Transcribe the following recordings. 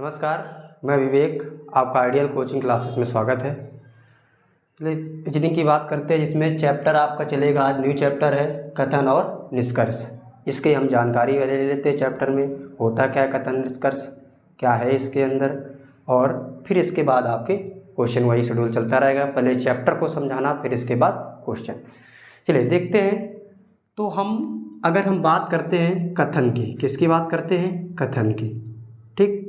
नमस्कार, मैं विवेक, आपका आइडियल कोचिंग क्लासेस में स्वागत है। रीजनिंग की बात करते हैं, जिसमें चैप्टर आपका चलेगा। आज न्यू चैप्टर है कथन और निष्कर्ष। इसके हम जानकारी ले लेते हैं। चैप्टर में होता क्या है कथन निष्कर्ष, क्या है इसके अंदर, और फिर इसके बाद आपके क्वेश्चन। वही शेड्यूल चलता रहेगा, पहले चैप्टर को समझाना, फिर इसके बाद क्वेश्चन। चलिए देखते हैं। तो अगर हम बात करते हैं कथन की, किसकी बात करते हैं? कथन की। ठीक,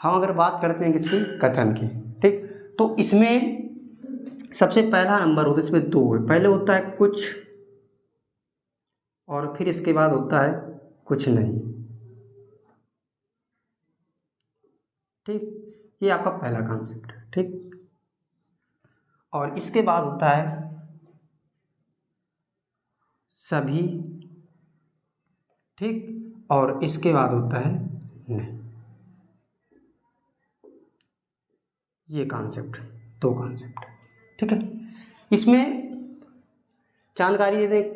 हम अगर बात करते हैं किसकी? कथन की। ठीक, तो इसमें सबसे पहला नंबर होता है, इसमें दो है। पहले होता है कुछ और फिर इसके बाद होता है कुछ नहीं। ठीक, ये आपका पहला कॉन्सेप्ट है। ठीक, और इसके बाद होता है सभी। ठीक, और इसके बाद होता है नहीं। ये कॉन्सेप्ट, दो कॉन्सेप्ट। ठीक है, इसमें जानकारी दे दें।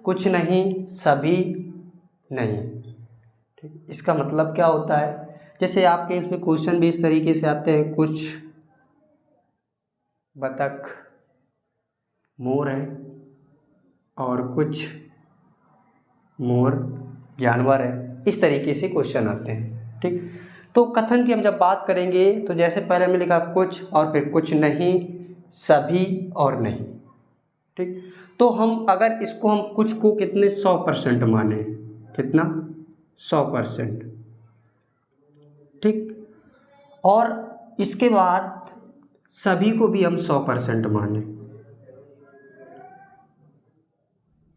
कुछ नहीं, सभी नहीं। ठीक, इसका मतलब क्या होता है? जैसे आपके इसमें क्वेश्चन भी इस तरीके से आते हैं। कुछ बतख, मोर है, और कुछ मोर जानवर है। इस तरीके से क्वेश्चन आते हैं। ठीक, तो कथन की हम जब बात करेंगे तो जैसे पहले में लिखा कुछ और फिर कुछ नहीं, सभी और नहीं। ठीक, तो अगर इसको हम कुछ को कितने 100% माने, कितना? 100%। ठीक, और इसके बाद सभी को भी हम 100% माने।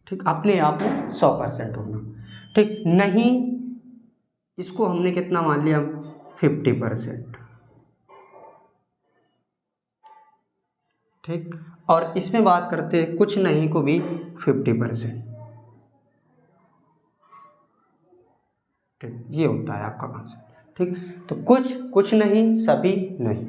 ठीक, अपने आप में 100% होना। ठीक, नहीं, इसको हमने कितना मान लिया? 50%। ठीक, और इसमें बात करते हैं कुछ नहीं को भी 50%। ठीक, ये होता है आपका कॉन्सेप्ट। ठीक, तो कुछ नहीं, सभी नहीं।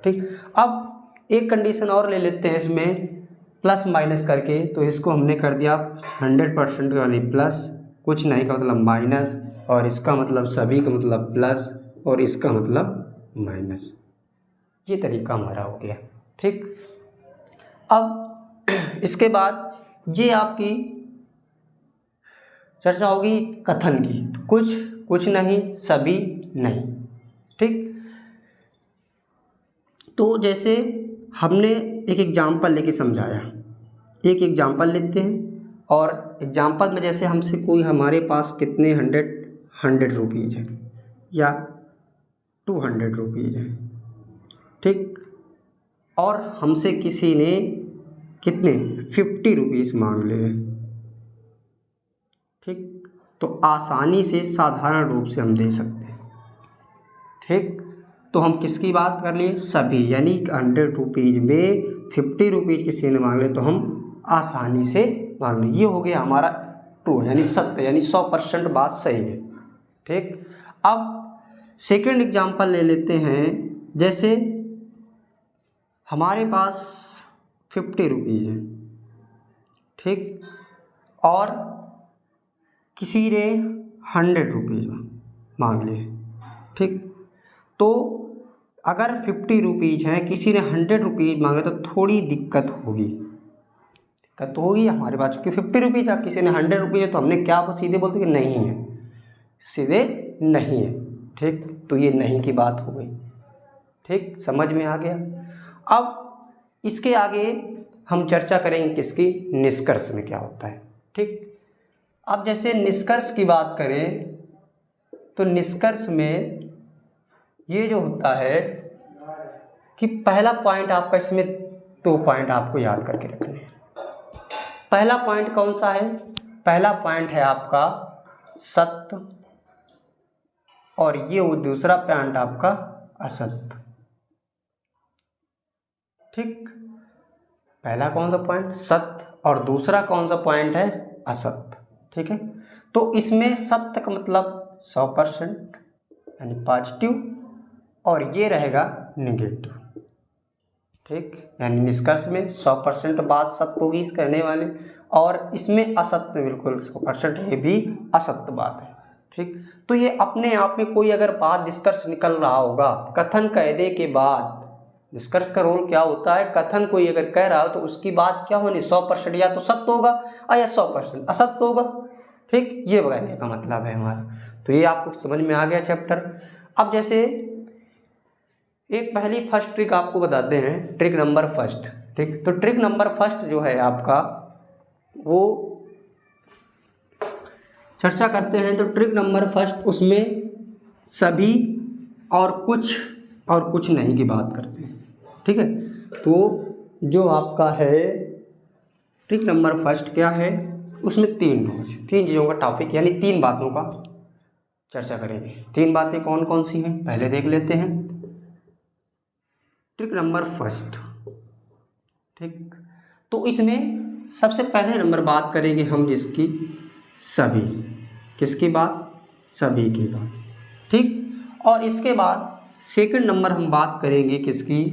ठीक, अब एक कंडीशन और ले लेते हैं इसमें, प्लस माइनस करके। तो इसको हमने कर दिया 100% वाली प्लस, कुछ नहीं का मतलब माइनस, और इसका मतलब सभी का मतलब प्लस, और इसका मतलब माइनस। ये तरीका हमारा हो गया। ठीक, अब इसके बाद ये आपकी चर्चा होगी कथन की। तो कुछ नहीं, सभी नहीं। ठीक, तो जैसे हमने एक एग्जाम्पल लेके समझाया, एक एग्जाम्पल लेते हैं। और एग्जाम्पल में जैसे हमसे कोई, हमारे पास कितने 100 रुपीज़ है या 200 रुपीज़ है। ठीक, और हमसे किसी ने कितने 50 रुपीज़ मांग लिए। ठीक, तो आसानी से साधारण रूप से हम दे सकते हैं। ठीक, तो हम किसकी बात कर लिए? सभी, यानी 100 रुपीज़ में 50 रुपीज़ किसी ने मांग लिए तो हम आसानी से मांग लें। ये हो गया हमारा ट्रू, यानी सत्य, यानी 100% बात सही है। ठीक, अब सेकंड एग्जांपल ले लेते हैं। जैसे हमारे पास 50 रुपीज़ है। ठीक, और किसी ने 100 रुपीज़ मांग लिए। ठीक, तो अगर 50 रुपीज़ हैं, किसी ने 100 रुपीज़ मांगे तो थोड़ी दिक्कत होगी हमारे पास, क्योंकि 50 रुपीज़ है, किसी ने 100 रुपीज़ है, तो हमने क्या सीधे बोलते कि नहीं है, सीधे नहीं है। ठीक, तो ये नहीं की बात हो गई। ठीक, समझ में आ गया। अब इसके आगे हम चर्चा करेंगे किसकी? निष्कर्ष में क्या होता है। ठीक, अब जैसे निष्कर्ष की बात करें तो निष्कर्ष में ये जो होता है कि पहला पॉइंट आपका, इसमें 2 पॉइंट आपको याद करके रखने हैं। पहला पॉइंट कौन सा है? पहला पॉइंट है आपका सत्य, और ये वो दूसरा पॉइंट आपका असत्य। ठीक, पहला कौन सा पॉइंट? सत्य, और दूसरा कौन सा पॉइंट है? असत्य। ठीक है, तो इसमें सत्य का मतलब 100% यानी पॉजिटिव, और ये रहेगा नेगेटिव। ठीक, यानी निष्कर्ष में 100% बात सत्य होगी कहने वाले, और इसमें असत्य बिल्कुल 100%, ये भी असत्य बात है। ठीक, तो ये अपने आप में कोई अगर बात निष्कर्ष निकल रहा होगा, कथन कह दे के बाद निष्कर्ष का रोल क्या होता है, कथन कोई अगर कह रहा हो तो उसकी बात क्या होनी, 100% या तो सत्य होगा और या 100% असत्य होगा। ठीक, ये कहने का मतलब है हमारा। तो ये आपको समझ में आ गया चैप्टर। अब जैसे एक पहली फर्स्ट ट्रिक आपको बताते हैं, ट्रिक नंबर फर्स्ट। ठीक, तो ट्रिक नंबर फर्स्ट जो है आपका वो चर्चा करते हैं। तो ट्रिक नंबर फर्स्ट, उसमें सभी और कुछ नहीं की बात करते हैं। ठीक है, तो जो आपका है ट्रिक नंबर फर्स्ट क्या है, उसमें 3 चीज़ों का टॉपिक यानी 3 बातों का चर्चा करेंगे। 3 बातें कौन कौन सी हैं पहले देख लेते हैं। ट्रिक नंबर फर्स्ट, ठीक, तो इसमें सबसे पहले नंबर बात करेंगे हम जिसकी, सभी, किसकी बात, सभी की बात। ठीक, और इसके बाद सेकंड नंबर हम बात करेंगे किसकी,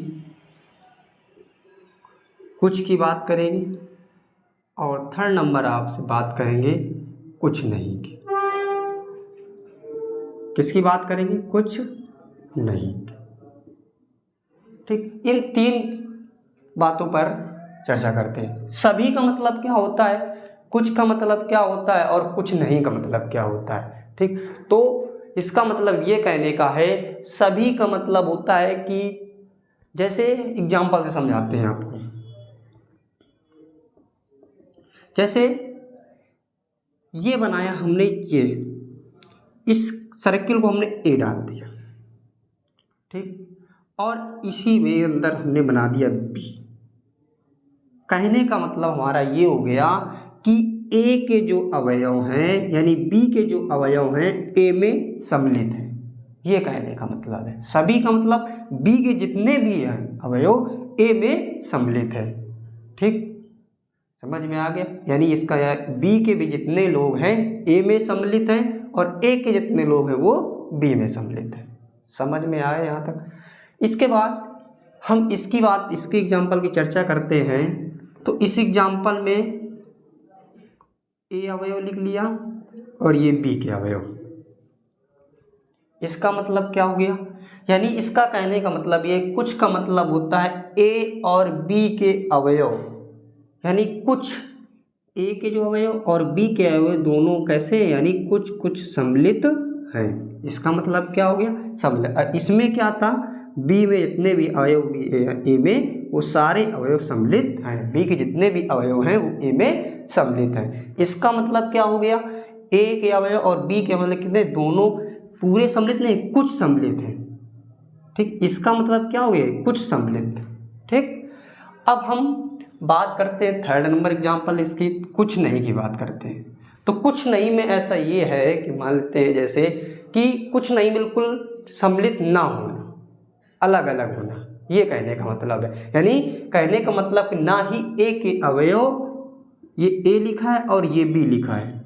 कुछ की बात करेंगे, और थर्ड नंबर आपसे बात करेंगे कुछ नहीं की। किसकी बात करेंगे, कुछ नहीं। ठीक, इन 3 बातों पर चर्चा करते हैं। सभी का मतलब क्या होता है, कुछ का मतलब क्या होता है और कुछ नहीं का मतलब क्या होता है। ठीक, तो इसका मतलब ये कहने का है, सभी का मतलब होता है कि जैसे एग्जाम्पल से समझाते हैं आपको। जैसे ये बनाया हमने, ये इस सर्किल को हमने ए डाल दिया, ठीक, और इसी में अंदर हमने बना दिया बी। कहने का मतलब हमारा ये हो गया कि ए के जो अवयव हैं यानी बी के जो अवयव हैं ए में सम्मिलित हैं। ये कहने का मतलब है, सभी का मतलब बी के जितने भी हैं अवयव ए में सम्मिलित है। ठीक, समझ में आ गया। यानी इसका बी के भी जितने लोग हैं ए में सम्मिलित हैं और ए के जितने लोग हैं वो बी में सम्मिलित हैं। समझ में आया यहाँ तक। इसके बाद हम इसके एग्जाम्पल की चर्चा करते हैं। तो इस एग्जाम्पल में ए अवयव लिख लिया और ये बी के अवयव। इसका मतलब क्या हो गया, यानी इसका कहने का मतलब ये, कुछ का मतलब होता है ए और बी के अवयव, यानी कुछ ए के जो अवयव और बी के अवयव दोनों कैसे, यानी कुछ कुछ सम्मिलित है। इसका मतलब क्या हो गया, सम्मिलित। इसमें क्या था, बी में जितने भी अवयव भी ए में वो सारे अवयव सम्मिलित हैं, बी के जितने भी अवयव हैं वो ए में सम्मिलित हैं। इसका मतलब क्या हो गया, ए के अवयव और बी के अवयव कितने, दोनों पूरे सम्मिलित नहीं, कुछ सम्मिलित हैं। ठीक, इसका मतलब क्या हो गया, कुछ सम्मिलित। ठीक, अब हम बात करते हैं थर्ड नंबर एग्जाम्पल इसकी, कुछ नहीं की बात करते हैं। तो कुछ नहीं में ऐसा ये है कि मान लेते हैं जैसे कि कुछ नहीं बिल्कुल सम्मिलित ना होना, अलग अलग होना, ये कहने का मतलब है। यानी कहने का मतलब कि ना ही ए के अवयव, ये ए लिखा है और ये बी लिखा है।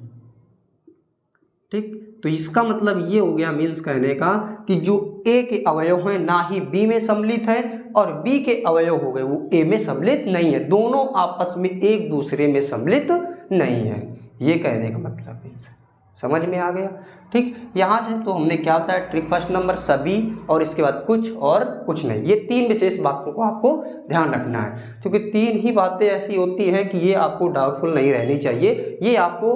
ठीक, तो इसका मतलब ये हो गया, मीन्स कहने का कि जो ए के अवयव हैं ना ही बी में सम्मिलित है और बी के अवयव हो गए वो ए में सम्मिलित नहीं है, दोनों आपस में एक दूसरे में सम्मिलित नहीं है। ये कहने का मतलब है। समझ में आ गया। ठीक, यहाँ से तो हमने क्या बताया, ट्रिक फर्स्ट नंबर सभी और इसके बाद कुछ और कुछ नहीं, ये 3 विशेष बातों को आपको ध्यान रखना है, क्योंकि 3 ही बातें ऐसी होती हैं कि ये आपको डाउटफुल नहीं रहनी चाहिए, ये आपको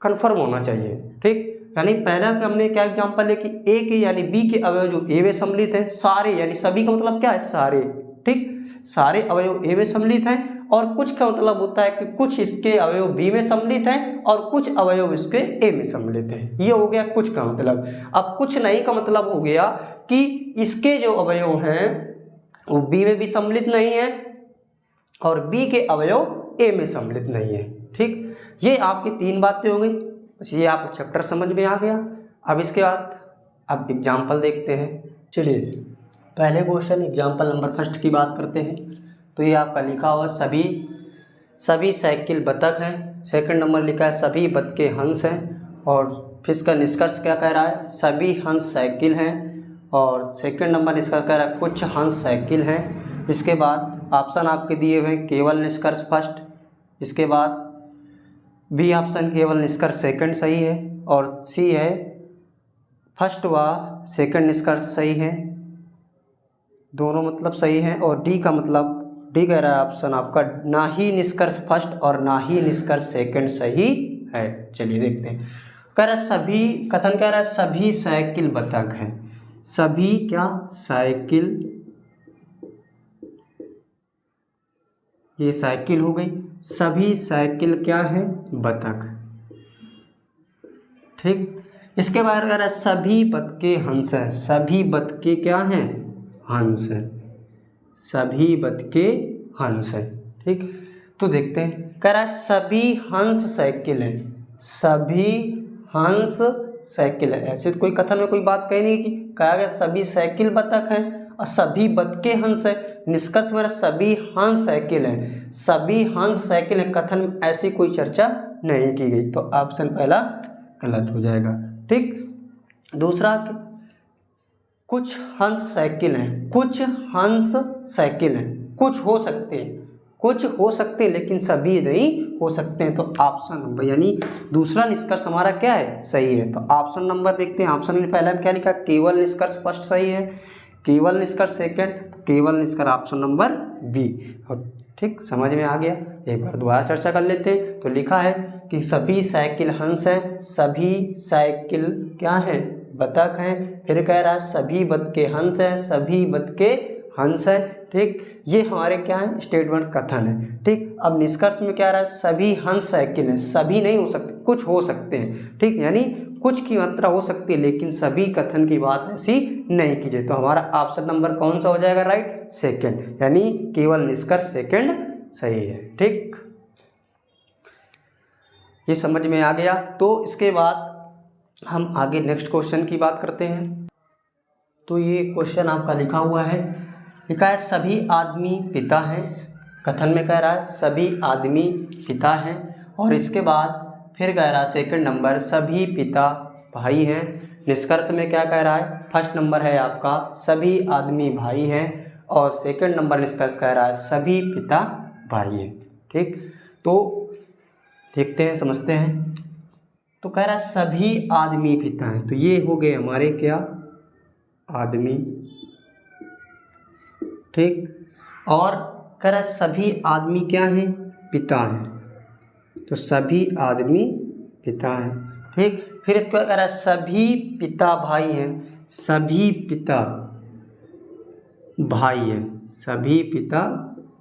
कन्फर्म होना चाहिए। ठीक, यानी पहला हमने क्या एग्जांपल है कि ए के यानी बी के अवयव जो ए में सम्मिलित है, सारे यानी सभी का मतलब क्या है, सारे। ठीक, सारे अवयव ए में सम्मिलित हैं, और कुछ का मतलब होता है कि कुछ इसके अवयव बी में सम्मिलित हैं और कुछ अवयव इसके ए में सम्मिलित हैं। ये हो गया कुछ का मतलब। अब कुछ नहीं का मतलब हो गया कि इसके जो अवयव हैं वो बी में भी सम्मिलित नहीं है और बी के अवयव ए में सम्मिलित नहीं है। ठीक, ये आपकी 3 बातें हो गई, ये आपको चैप्टर समझ में आ गया। अब इसके बाद अब एग्जाम्पल देखते हैं। चलिए पहले क्वेश्चन एग्जाम्पल नंबर फर्स्ट की बात करते हैं। तो ये आपका लिखा हुआ सभी साइकिल बतख हैं। सेकंड नंबर लिखा है सभी बतखे हंस हैं, और फिर इसका निष्कर्ष क्या कह रहा है, सभी हंस साइकिल हैं, और सेकंड नंबर निष्कर्ष कह रहा है कुछ हंस साइकिल हैं। इसके बाद ऑप्शन आपके दिए हुए हैं केवल निष्कर्ष फर्स्ट, इसके बाद बी ऑप्शन केवल निष्कर्ष सेकंड सही है, और सी है फर्स्ट व सेकंड निष्कर्ष सही है, दोनों मतलब सही है। और डी का मतलब, डी कह रहा है ऑप्शन आपका, ना ही निष्कर्ष फर्स्ट और ना ही निष्कर्ष सेकंड सही है। चलिए देखते हैं। कह रहा है सभी, कथन कह रहा है सभी साइकिल बतख हैं। सभी क्या साइकिल, ये साइकिल हो गई, सभी साइकिल क्या है बतख। ठीक, इसके बाद कह रहा है सभी बतखे हंस हैं। सभी बतखे क्या हैं, हंस हैं। सभी बतखे हंस हैं। ठीक, तो देखते हैं। कह रहा है सभी हंस साइकिल है। सभी हंस साइकिल है। ऐसे तो कोई कथन में कोई बात कही नहीं कि कहा गया सभी साइकिल बतख हैं और सभी बतखे हंस है। निष्कर्ष में सभी हंस साइकिल हैं। सभी हंस साइकिल है, कथन में ऐसी कोई चर्चा नहीं की गई, तो ऑप्शन पहला गलत हो जाएगा। ठीक, दूसरा, कुछ हंस साइकिल हैं। कुछ हंस साइकिल हैं, कुछ हो सकते हैं, कुछ हो सकते हैं लेकिन सभी नहीं हो सकते हैं, तो ऑप्शन नंबर यानी दूसरा निष्कर्ष हमारा क्या है, सही है। तो ऑप्शन नंबर देखते हैं। ऑप्शन में पहला में क्या लिखा, केवल निष्कर्ष फर्स्ट सही है, केवल निष्कर्ष सेकंड, तो केवल निष्कर्ष ऑप्शन नंबर बी। ठीक, समझ में आ गया। एक बार दोबारा चर्चा कर लेते हैं। तो लिखा है कि सभी साइकिल हंस हैं, सभी साइकिल क्या है बतख हैं। फिर कह रहा है सभी बतखे हंस हैं, सभी बतखे हंस हैं। ठीक, ये हमारे क्या है, स्टेटमेंट कथन है। ठीक, अब निष्कर्ष में क्या रहा है, सभी हंस साइकिल हैं। सभी नहीं हो सकते, कुछ हो सकते हैं। ठीक, यानी कुछ की मात्रा हो सकती है लेकिन सभी कथन की बात ऐसी नहीं की जाए, तो हमारा ऑप्शन नंबर कौन सा हो जाएगा, राइट, सेकंड, यानी केवल निष्कर्ष सेकंड सही है। ठीक, ये समझ में आ गया। तो इसके बाद हम आगे नेक्स्ट क्वेश्चन की बात करते हैं। तो ये क्वेश्चन आपका लिखा हुआ है, लिखा है सभी आदमी पिता हैं। कथन में कह रहा है सभी आदमी पिता हैं, और इसके बाद फिर कह रहा है सेकंड नंबर सभी पिता भाई हैं। निष्कर्ष में क्या कह रहा है, फर्स्ट नंबर है आपका सभी आदमी भाई हैं, और सेकंड नंबर निष्कर्ष कह रहा है सभी पिता भाई हैं। ठीक, तो देखते हैं, समझते हैं। तो कह रहा है सभी आदमी पिता हैं, तो ये हो गए हमारे क्या, आदमी। ठीक, और कह रहा है सभी आदमी क्या हैं, पिता हैं, तो सभी आदमी पिता हैं। ठीक, फिर इसके बाद कह रहा है सभी पिता भाई हैं। सभी पिता भाई हैं, सभी पिता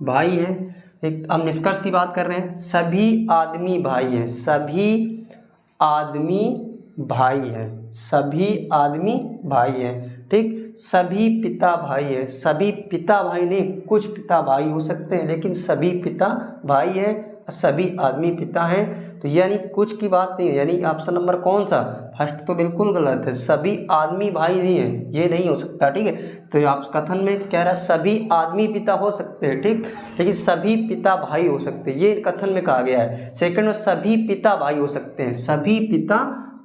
भाई हैं। एक, अब निष्कर्ष की बात कर रहे हैं, सभी आदमी भाई हैं। सभी आदमी भाई हैं, सभी आदमी भाई हैं। ठीक, सभी पिता भाई हैं। सभी पिता भाई नहीं, कुछ पिता भाई हो सकते हैं लेकिन सभी पिता भाई हैं, सभी आदमी पिता हैं, तो यानी कुछ की बात नहीं है, यानी ऑप्शन नंबर कौन सा, फर्स्ट तो बिल्कुल गलत है। सभी आदमी भाई नहीं है, ये नहीं हो सकता। ठीक है, तो आप कथन में कह रहा है सभी आदमी पिता हो सकते हैं, ठीक, लेकिन सभी पिता भाई हो सकते हैं, ये कथन में कहा गया है। सेकंड में सभी पिता भाई हो सकते हैं, सभी पिता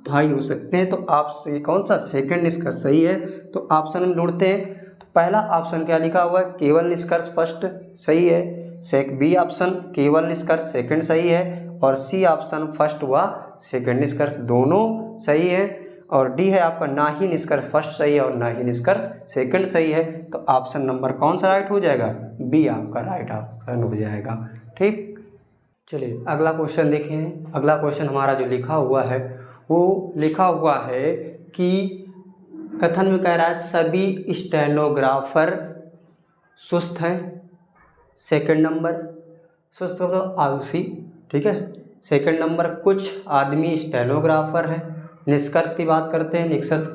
भाई हो सकते हैं, तो आप ये कौन सा, सेकंड इसका सही है। तो ऑप्शन में ढूंढते हैं। तो पहला ऑप्शन क्या लिखा हुआ है, केवल निष्कर्ष फर्स्ट सही है, बी ऑप्शन केवल निष्कर्ष सेकंड सही है, और सी ऑप्शन फर्स्ट व सेकंड निष्कर्ष दोनों सही है, और डी है आपका ना ही निष्कर्ष फर्स्ट सही है और ना ही निष्कर्ष सेकंड सही है, तो ऑप्शन नंबर कौन सा राइट हो जाएगा, बी आपका राइट ऑप्शन हो जाएगा। ठीक, चलिए अगला क्वेश्चन देखें। अगला क्वेश्चन हमारा जो लिखा हुआ है वो लिखा हुआ है कि कथन में कह रहा है सभी स्टेनोग्राफर सुस्त हैं। सेकंड नंबर सुस्त मतलब आलसी, ठीक है। सेकंड नंबर कुछ आदमी स्टेनोग्राफर हैं। निष्कर्ष की बात करते हैं।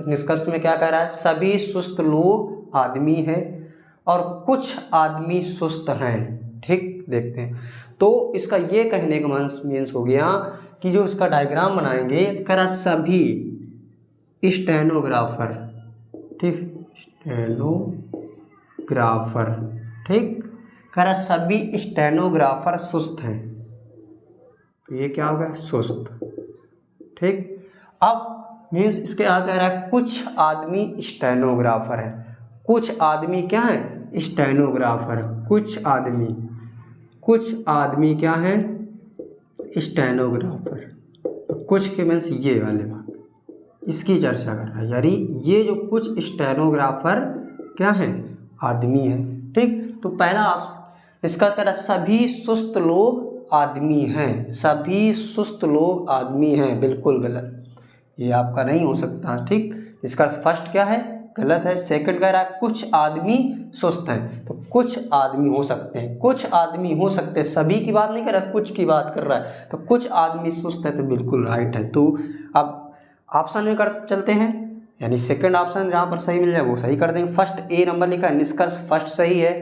निष्कर्ष में क्या कह रहा है, सभी सुस्त लोग आदमी हैं और कुछ आदमी सुस्त हैं। ठीक, देखते हैं। तो इसका ये कहने का मीन्स हो गया कि जो इसका डायग्राम बनाएंगे, कह रहा सभी स्टेनोग्राफर, ठीक, स्टेनोग्राफर, ठीक, कह रहा सभी स्टेनोग्राफर सुस्त हैं, तो ये क्या होगा, सुस्त। ठीक, अब मीन्स इसके आगे कह रहा है कुछ आदमी स्टेनोग्राफर है। कुछ आदमी क्या है, स्टेनोग्राफर। कुछ आदमी क्या है, स्टेनोग्राफर। कुछ के मीन्स ये वाले बात, इसकी चर्चा कर रहा है, यानी ये जो कुछ स्टेनोग्राफर क्या हैं, आदमी हैं। ठीक, तो पहला आप डिस्कस कर रहा है, सभी सुस्त लोग आदमी हैं, सभी सुस्त लोग आदमी हैं, बिल्कुल गलत, ये आपका नहीं हो सकता। ठीक, इसका फर्स्ट क्या है, गलत है। सेकंड कह रहा है कुछ आदमी सुस्त हैं, तो कुछ आदमी हो सकते हैं, कुछ आदमी हो सकते हैं, सभी की बात नहीं कर रहा, कुछ की बात कर रहा है, तो कुछ आदमी सुस्त है, तो बिल्कुल राइट है। तो अब ऑप्शन में कर चलते हैं, यानी सेकंड ऑप्शन जहाँ पर सही मिल जाए वो सही कर देंगे। फर्स्ट ए नंबर लिखा है निष्कर्ष फर्स्ट सही है,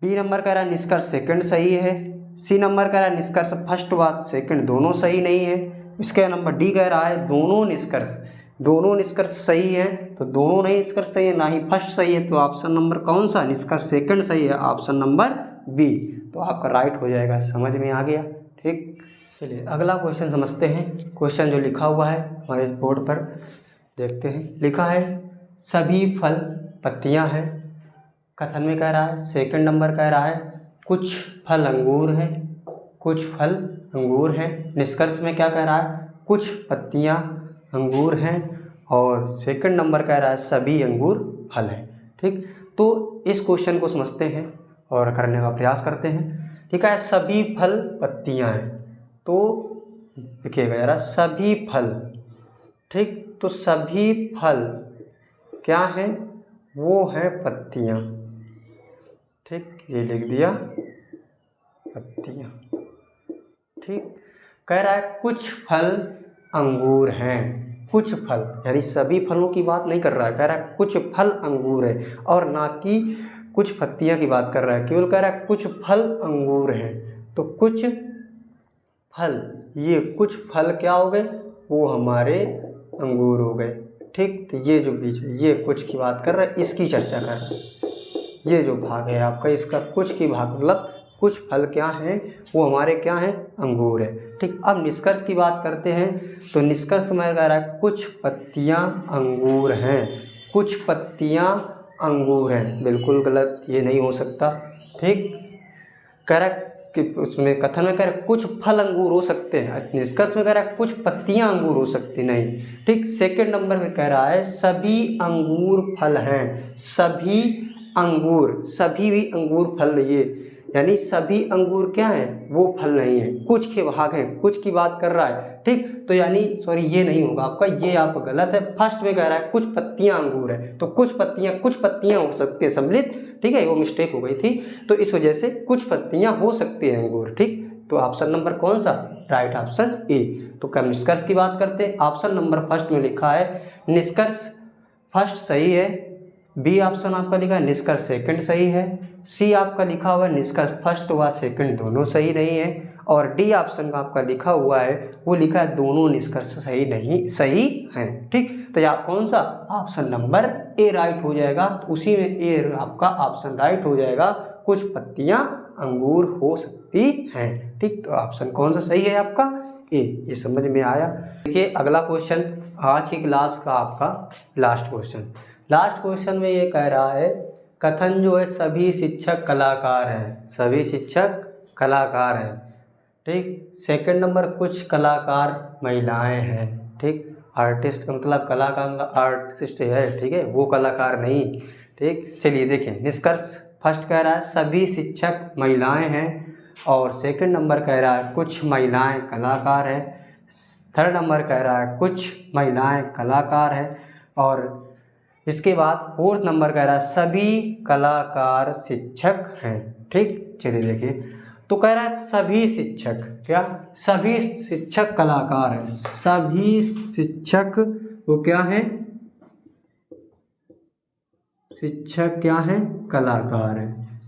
बी नंबर कह रहा है निष्कर्ष सेकंड सही है, सी नंबर कह रहा है निष्कर्ष फर्स्ट बात सेकंड दोनों सही नहीं है। इसका नंबर डी कह रहा है दोनों निष्कर्ष सही है, तो दोनों नहीं निष्कर्ष सही है, ना ही फर्स्ट सही है, तो ऑप्शन नंबर कौन सा, निष्कर्ष सेकंड सही है, ऑप्शन नंबर बी, तो आपका राइट हो जाएगा। समझ में आ गया। ठीक, चलिए अगला क्वेश्चन समझते हैं। क्वेश्चन जो लिखा हुआ है हमारे बोर्ड पर देखते हैं। लिखा है सभी फल पत्तियां हैं, कथन में कह रहा है। सेकंड नंबर कह रहा है कुछ फल अंगूर हैं, कुछ फल अंगूर हैं। निष्कर्ष में क्या कह रहा है, कुछ पत्तियां अंगूर हैं, और सेकंड नंबर कह रहा है सभी अंगूर फल हैं। ठीक, तो इस क्वेश्चन को समझते हैं और करने का प्रयास करते हैं। ठीक है, सभी फल पत्तियां हैं, तो देखिएगा जरा, सभी फल, ठीक, तो सभी फल क्या हैं, वो हैं पत्तियां। ठीक, ये लिख दिया पत्तियां। ठीक, कह रहा है कुछ फल अंगूर हैं, कुछ फल, यानी सभी फलों की बात नहीं कर रहा है, कह रहा है कुछ फल अंगूर है, और ना कि कुछ पत्तियां की बात कर रहा है, केवल कह रहा है कुछ फल अंगूर हैं। तो कुछ फल, ये कुछ फल क्या हो गए, वो हमारे अंगूर हो गए। ठीक, तो ये जो बीच में ये कुछ की बात कर रहा है, इसकी चर्चा कर रहा है। ये जो भाग है आपका, इसका कुछ की भाग मतलब कुछ फल क्या हैं, वो हमारे क्या हैं, अंगूर है। ठीक, अब निष्कर्ष की बात करते हैं, तो निष्कर्ष में कह रहा है कुछ पत्तियां अंगूर हैं, कुछ पत्तियां अंगूर हैं, बिल्कुल गलत, ये नहीं हो सकता। ठीक, कह रहा है कि उसमें कथन में कह रहा है कुछ फल अंगूर हो सकते हैं, निष्कर्ष में कह रहा है कुछ पत्तियां अंगूर हो सकती नहीं। ठीक, सेकंड नंबर में कह रहा है सभी अंगूर फल हैं, सभी अंगूर, सभी भी अंगूर फल नहीं है, यानी सभी अंगूर क्या हैं, वो फल नहीं है, कुछ के भाग हैं, कुछ की बात कर रहा है। ठीक, तो यानी सॉरी ये नहीं होगा आपका, ये आपका गलत है। फर्स्ट में कह रहा है कुछ पत्तियां अंगूर है, तो कुछ पत्तियां हो सकती है सम्मिलित। ठीक है, वो मिस्टेक हो गई थी, तो इस वजह से कुछ पत्तियां हो सकती हैं अंगूर। ठीक, तो ऑप्शन नंबर कौन सा, राइट ऑप्शन ए। तो कब निष्कर्ष की बात करते हैं, ऑप्शन नंबर फर्स्ट में लिखा है निष्कर्ष फर्स्ट सही है, बी ऑप्शन आपका लिखा है निष्कर्ष सेकंड सही है, सी आपका लिखा हुआ है निष्कर्ष फर्स्ट व सेकंड दोनों सही नहीं है, और डी ऑप्शन का आपका लिखा हुआ है वो लिखा है दोनों निष्कर्ष सही हैं। ठीक, तो यह कौन सा, ऑप्शन नंबर ए राइट हो जाएगा। तो उसी में ए आपका ऑप्शन राइट हो जाएगा, कुछ पत्तियां अंगूर हो सकती हैं। ठीक, तो ऑप्शन कौन सा सही है आपका, ए। ये समझ में आया। देखिए अगला क्वेश्चन, आज की क्लास का आपका लास्ट क्वेश्चन में ये कह रहा है कथन जो है सभी शिक्षक कलाकार हैं, सभी शिक्षक कलाकार हैं। ठीक, सेकंड नंबर कुछ कलाकार महिलाएं हैं। ठीक, आर्टिस्ट का मतलब कलाकार आर्टिस्ट है, ठीक है, वो कलाकार नहीं। ठीक, चलिए देखें निष्कर्ष फर्स्ट कह रहा है सभी शिक्षक महिलाएं हैं, और सेकंड नंबर कह रहा है कुछ महिलाएं कलाकार हैं, थर्ड नंबर कह रहा है कुछ महिलाएं कलाकार हैं, और इसके बाद फोर्थ नंबर कह रहा है सभी कलाकार शिक्षक हैं। ठीक, चलिए देखिए, तो कह रहा है सभी शिक्षक, क्या सभी शिक्षक कलाकार हैं, सभी शिक्षक वो क्या हैं, शिक्षक क्या हैं, कलाकार हैं।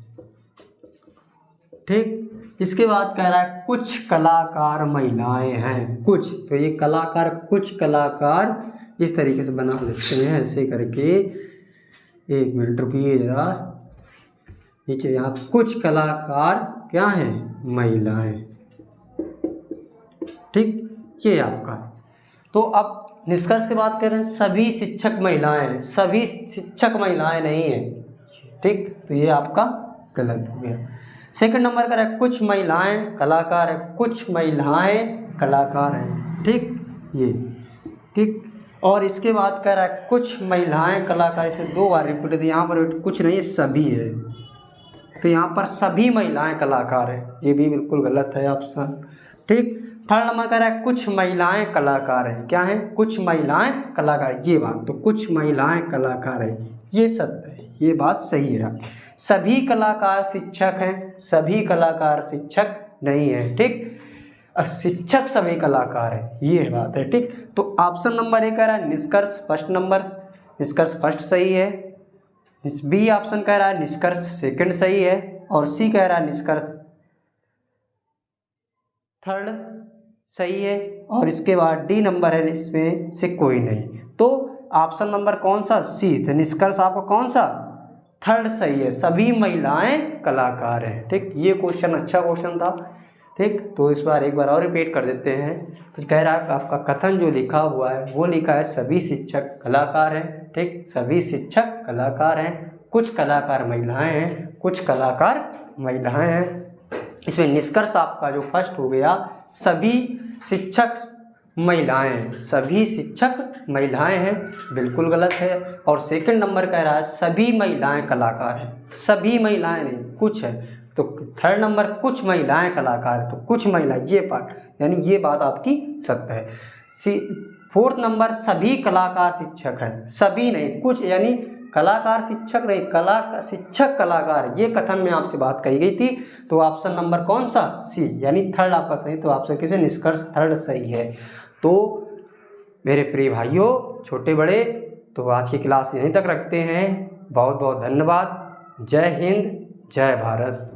ठीक, इसके बाद कह रहा है कुछ कलाकार महिलाएं हैं, कुछ, तो ये कलाकार कुछ कलाकार इस तरीके से बना लेते हैं ऐसे करके, एक मिनट रुकिए जरा, नीचे यहाँ कुछ कलाकार क्या हैं, महिलाएं। ठीक, ये आपका। तो अब निष्कर्ष की बात करें, सभी शिक्षक महिलाएं हैं, सभी शिक्षक महिलाएं नहीं है। ठीक, तो ये आपका गलत हो गया। सेकंड नंबर का है कुछ महिलाएं कलाकार है, कुछ महिलाएं कलाकार हैं। ठीक, ये ठीक, और इसके बाद कह रहा है कुछ महिलाएं कलाकार, इसमें 2 बार रिपीट है, यहाँ पर कुछ नहीं है सभी है, तो यहाँ पर सभी महिलाएं कलाकार है, ये भी बिल्कुल गलत है ऑप्शन। ठीक, थर्ड नंबर कह रहा है कुछ महिलाएं कलाकार हैं, क्या है कुछ महिलाएं कलाकार, ये बात, तो कुछ महिलाएं कलाकार है ये सत्य है, ये बात सही है। सभी कलाकार शिक्षक हैं, सभी कलाकार शिक्षक नहीं है। ठीक, शिक्षक सभी कलाकार है, ये बात है। ठीक, तो ऑप्शन नंबर 1 कह रहा है निष्कर्ष फर्स्ट नंबर, निष्कर्ष फर्स्ट सही है। बी ऑप्शन कह रहा है निष्कर्ष सेकंड सही है, और सी कह रहा है निष्कर्ष थर्ड सही है, और इसके बाद डी नंबर है इसमें से कोई नहीं। तो ऑप्शन नंबर कौन सा, सी, तो निष्कर्ष आपका कौन सा, थर्ड सही है, सभी महिलाएं कलाकार हैं। ठीक, ये क्वेश्चन अच्छा क्वेश्चन था। ठीक, तो इस बार एक बार और रिपीट कर देते हैं। तो कह रहा है आपका कथन जो लिखा हुआ है वो लिखा है सभी शिक्षक कलाकार हैं। ठीक, सभी शिक्षक कलाकार हैं, कुछ कलाकार महिलाएं हैं, कुछ कलाकार महिलाएं हैं। इसमें निष्कर्ष आपका जो फर्स्ट हो गया सभी शिक्षक महिलाएं, सभी शिक्षक महिलाएं हैं, बिल्कुल गलत है। और सेकंड नंबर कह रहा है सभी महिलाएं कलाकार हैं, सभी महिलाएं नहीं कुछ है, तो थर्ड नंबर कुछ महिलाएं कलाकार है, तो कुछ महिला, ये पार्ट यानी ये बात आपकी सत्य है। फोर्थ नंबर सभी कलाकार शिक्षक हैं, सभी नहीं कुछ, यानी कलाकार शिक्षक नहीं, शिक्षक कलाकार, ये कथन में आपसे बात कही गई थी। तो ऑप्शन नंबर कौन सा, सी, यानी थर्ड आपका सही। तो ऑप्शन किसे, निष्कर्ष थर्ड सही है। तो मेरे प्रिय भाइयों छोटे बड़े, तो आज की क्लास यहीं तक रखते हैं। बहुत बहुत धन्यवाद। जय हिंद, जय भारत।